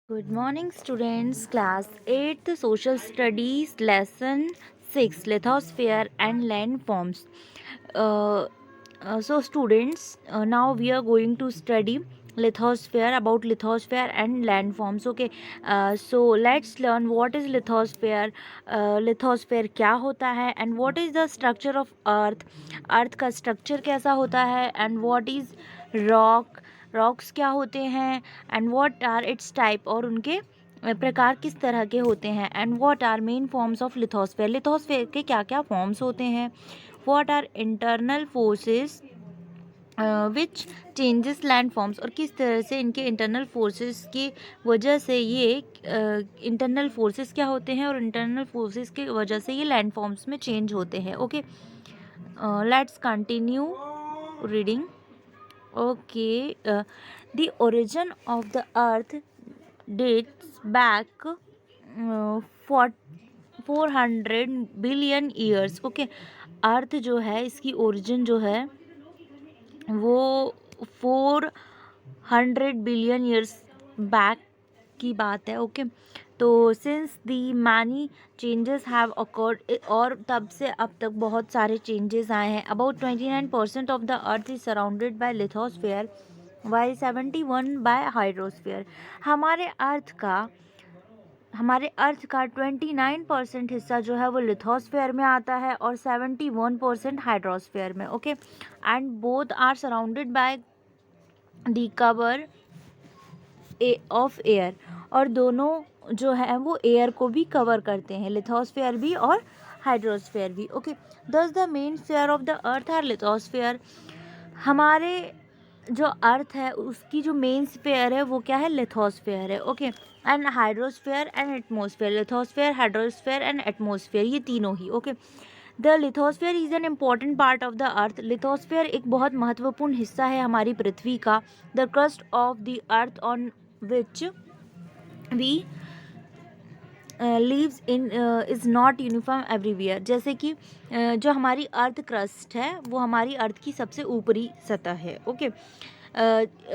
Good morning, students. Class 8th Social Studies Lesson 6 Lithosphere and Landforms. Uh, students, now we are going to study lithosphere and landforms. Okay, so let's learn what is lithosphere. Lithosphere क्या होता है and what is the structure of earth. अर्थ का structure कैसा होता है and what is rock. Rocks क्या होते हैं and what are its type, और उनके प्रकार किस तरह के होते हैं and what are main forms of lithosphere. Lithosphere के क्या क्या फॉर्म्स होते हैं. What are internal forces which changes land forms, और किस तरह से इनके इंटरनल फोर्सेस की वजह से ये इंटरनल फोर्सेस क्या होते हैं और इंटरनल फोर्सेस की वजह से ये लैंड फॉर्म्स में चेंज होते हैं. Okay, let's continue reading. Okay, the origin of the earth dates back for 400 billion years. Okay, earth जो है इसकी ओरिजिन जो है वो 400 बिलियन ईयर्स बैक की बात है. ओके, तो since the many changes have occurred, और तब से अब तक बहुत सारे चेंजेस आए हैं. About 29% of the earth is surrounded by lithosphere why 71 by hydrosphere. हमारे अर्थ का 29% हिस्सा जो है वो लिथोस्फेयर में आता है और 71% हाइड्रोस्फेयर में. Okay, and both are surrounded by the cover of air, और दोनों जो है वो एयर को भी कवर करते हैं, लिथोस्फेयर भी और हाइड्रोस्फेयर भी. Okay, thus the main sphere of the earth are lithosphere. हमारे जो अर्थ है उसकी जो मेन स्फीयर है वो क्या है, लिथोस्फेयर है. Okay, and hydrosphere and atmosphere. Lithosphere, hydrosphere and atmosphere, ये तीनों ही. Okay, the lithosphere is an important part of the earth. लिथोस्फेयर एक बहुत महत्वपूर्ण हिस्सा है हमारी पृथ्वी का. The crust of the earth on which we lives in is not uniform everywhere. जैसे कि जो हमारी अर्थ क्रस्ट है वो हमारी अर्थ की सबसे ऊपरी सतह है. ओके,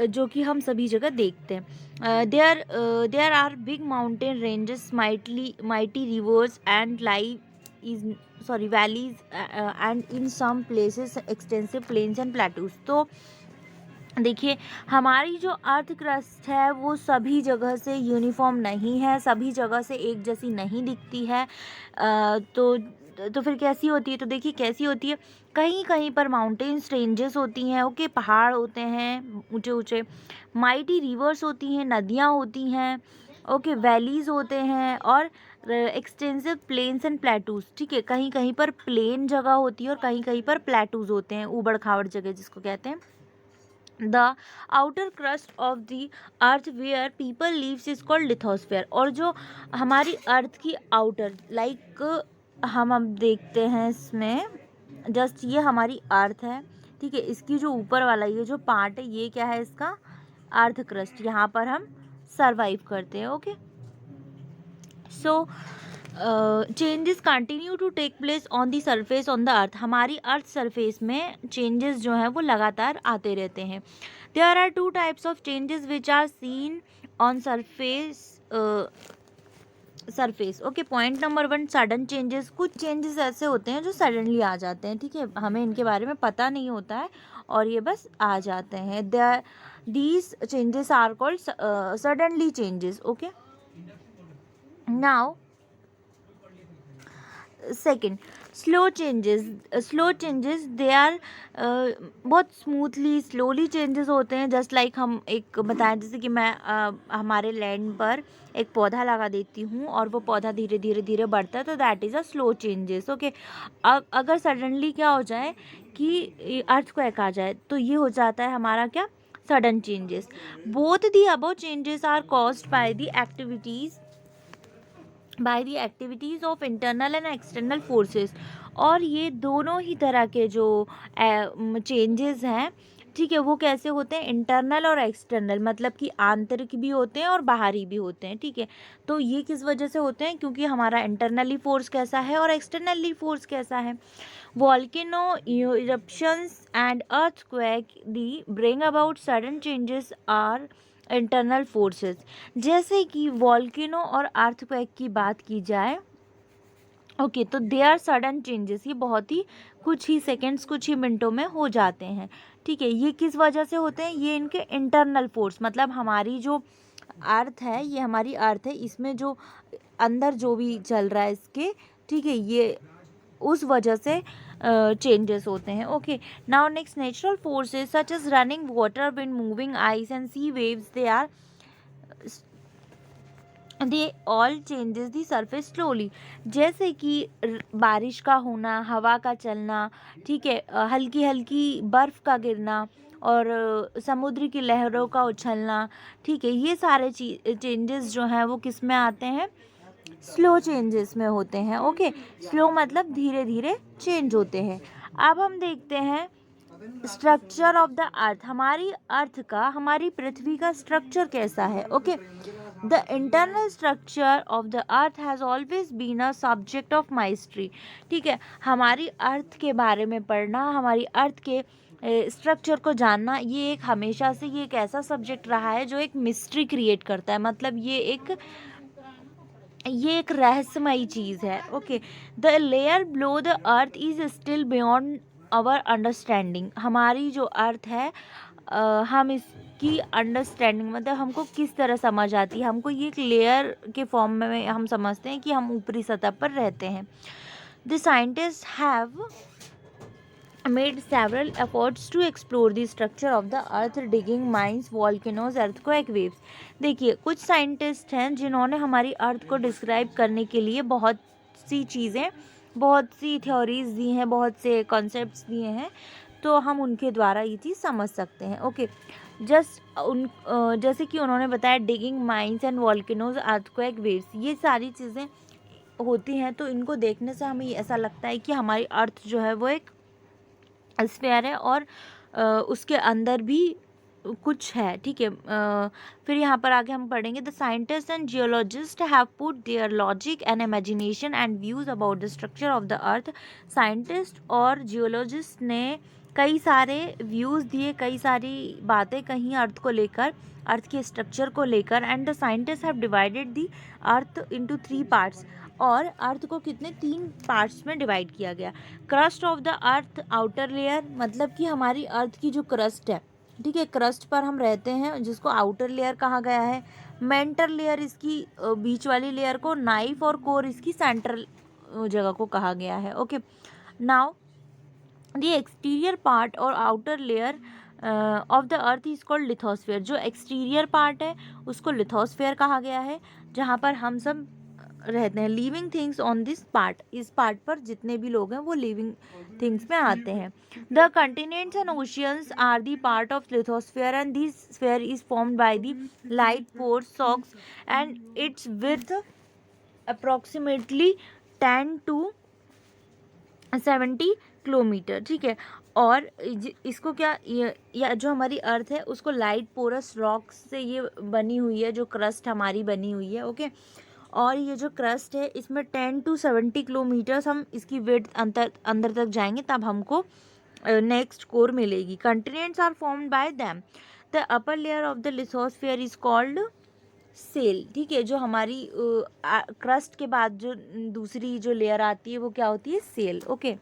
जो कि हम सभी जगह देखते हैं. There are big mountain ranges, mighty rivers and valleys, and in some places extensive plains and plateaus. तो देखिए, हमारी जो अर्थ क्रस्ट है वो सभी जगह से यूनिफॉर्म नहीं है, सभी जगह से एक जैसी नहीं दिखती है. तो फिर कैसी होती है, तो देखिए कैसी होती है. कहीं कहीं पर माउंटेन्स रेंजेस होती हैं. ओके, पहाड़ होते हैं ऊंचे ऊंचे. माइटी रिवर्स होती हैं, नदियाँ होती हैं. ओके, वैलीज होते हैं और एक्सटेंसिव प्लेन्स एंड प्लेटूज. ठीक है, कहीं कहीं पर प्लेन जगह होती है और कहीं कहीं पर प्लेटूज होते हैं, ऊबड़ खाबड़ जगह जिसको कहते हैं. The outer crust of the earth where people lives is called lithosphere. और जो हमारी अर्थ की आउटर, हम अब देखते हैं इसमें जस्ट ये हमारी अर्थ है. ठीक है, इसकी जो ऊपर वाला ये जो पार्ट है ये क्या है, इसका अर्थ क्रस्ट. यहाँ पर हम सरवाइव करते हैं. Okay, so changes continue to take place on the surface on the earth. हमारी अर्थ सरफेस में चेंजेस जो हैं वो लगातार आते रहते हैं. There are two types of changes which are seen on surface. Okay, point number 1, sudden changes. कुछ चेंजेस ऐसे होते हैं जो सडनली आ जाते हैं. ठीक है, हमें इनके बारे में पता नहीं होता है और ये बस आ जाते हैं. These changes are called suddenly changes. Okay, now second, slow changes they are बहुत स्मूथली स्लोली चेंजेस होते हैं. जस्ट लाइक हम एक बताएं, जैसे कि मैं हमारे लैंड पर एक पौधा लगा देती हूँ और वो पौधा धीरे धीरे धीरे बढ़ता है, तो that is a slow changes. Okay, अगर सडनली क्या हो जाए कि अर्थक्वेक आ जाए तो ये हो जाता है हमारा क्या, sudden changes. Both the above changes are caused by the activities of internal and external forces. और ये दोनों ही तरह के जो चेंजेस हैं, ठीक है, वो कैसे होते हैं, इंटरनल और एक्सटर्नल, मतलब कि आंतरिक भी होते हैं और बाहरी भी होते हैं. ठीक है, तो ये किस वजह से होते हैं, क्योंकि हमारा इंटरनली फोर्स कैसा है और एक्सटर्नली फोर्स कैसा है. Volcano eruptions and earthquake the bring about sudden changes are internal forces, जैसे कि वॉल्केनो और अर्थक्वेक की बात की जाए, ओके, तो दे आर सडन चेंजेस, ये बहुत ही कुछ ही सेकेंड्स, कुछ ही मिनटों में हो जाते हैं, ठीक है। ये किस वजह से होते हैं? ये इनके इंटरनल फोर्स, मतलब हमारी जो अर्थ है, ये हमारी अर्थ है, इसमें जो अंदर जो भी चल रहा है इसके, ठीक है, ये उस वजह से चेंजेस होते हैं, okay. Now next, natural forces such as running water, wind, moving ice and sea waves, they all changes the surface slowly, जैसे कि बारिश का होना, हवा का चलना, ठीक है, हल्की हल्की बर्फ़ का गिरना और समुद्र की लहरों का उछलना, ठीक है, ये सारे चेंजेस जो हैं वो किस में आते हैं? स्लो चेंजेस में होते हैं, ओके। स्लो मतलब धीरे धीरे चेंज होते हैं। अब हम देखते हैं स्ट्रक्चर ऑफ द अर्थ, हमारी अर्थ का, हमारी पृथ्वी का स्ट्रक्चर कैसा है, okay. The internal structure of the earth has always been a subject of mystery, ठीक है, हमारी अर्थ के बारे में पढ़ना, हमारी अर्थ के स्ट्रक्चर को जानना, ये एक हमेशा से ये एक ऐसा सब्जेक्ट रहा है जो एक मिस्ट्री क्रिएट करता है, मतलब ये एक रहस्यमयी चीज़ है, okay. The layer below the earth is still beyond our understanding, हमारी जो अर्थ है, हम इसकी अंडरस्टैंडिंग मतलब हमको किस तरह समझ आती है, हमको ये एक लेयर के फॉर्म में हम समझते हैं कि हम ऊपरी सतह पर रहते हैं। The scientist have made several efforts to explore the structure of the earth, digging mines, volcanoes, earthquake waves। देखिए, कुछ साइंटिस्ट हैं जिन्होंने हमारी अर्थ को डिस्क्राइब करने के लिए बहुत सी चीज़ें, बहुत सी थ्योरीज दी हैं, बहुत से कॉन्सेप्ट्स दिए हैं, तो हम उनके द्वारा ये चीज़ समझ सकते हैं, ओके। जैसे कि उन्होंने बताया digging mines and volcanoes, earthquake waves, ये सारी चीज़ें होती हैं, तो इनको देखने से हमें ऐसा लगता है कि हमारी अर्थ जो है वो एक स्फीयर है और उसके अंदर भी कुछ है, ठीक है। फिर यहाँ पर आगे हम पढ़ेंगे, the scientist and geologist have put their logic and imagination and views about the structure of the earth, scientist और जियोलॉजिस्ट ने कई सारे व्यूज़ दिए, कई सारी बातें कहीं अर्थ को लेकर, अर्थ के स्ट्रक्चर को लेकर, and the scientist have divided the earth into 3 parts, और अर्थ को कितने 3 पार्ट्स में डिवाइड किया गया। Crust of the earth, outer layer, मतलब कि हमारी अर्थ की जो क्रस्ट है, ठीक है, क्रस्ट पर हम रहते हैं जिसको आउटर लेयर कहा गया है। मेंटर लेयर इसकी बीच वाली लेयर को, नाइफ और कोर इसकी सेंट्रल जगह को कहा गया है, okay. Now the exterior part or outer layer of the earth is called lithosphere, जो एक्सटीरियर पार्ट है उसको लिथोस्फेयर कहा गया है, जहाँ पर हम सब रहते हैं। Living things on this part, इस पार्ट पर जितने भी लोग हैं वो लिविंग थिंग्स में आते हैं। The continents and oceans are the part of lithosphere and this sphere is formed by the light pore rocks and its with approximately 10 to 70 kilometre, ठीक है। और इसको क्या, या जो हमारी अर्थ है उसको लाइट पोरस रॉक से ये बनी हुई है, जो क्रस्ट हमारी बनी हुई है, ओके। और ये जो क्रस्ट है इसमें 10 to 70 किलोमीटर्स हम इसकी विड्थ अंदर तक जाएंगे तब हमको नेक्स्ट कोर मिलेगी। Continents are formed by them, the upper layer of the lithosphere is called cell, ठीक है, जो हमारी क्रस्ट के बाद जो दूसरी जो लेयर आती है वो क्या होती है? Cell, okay.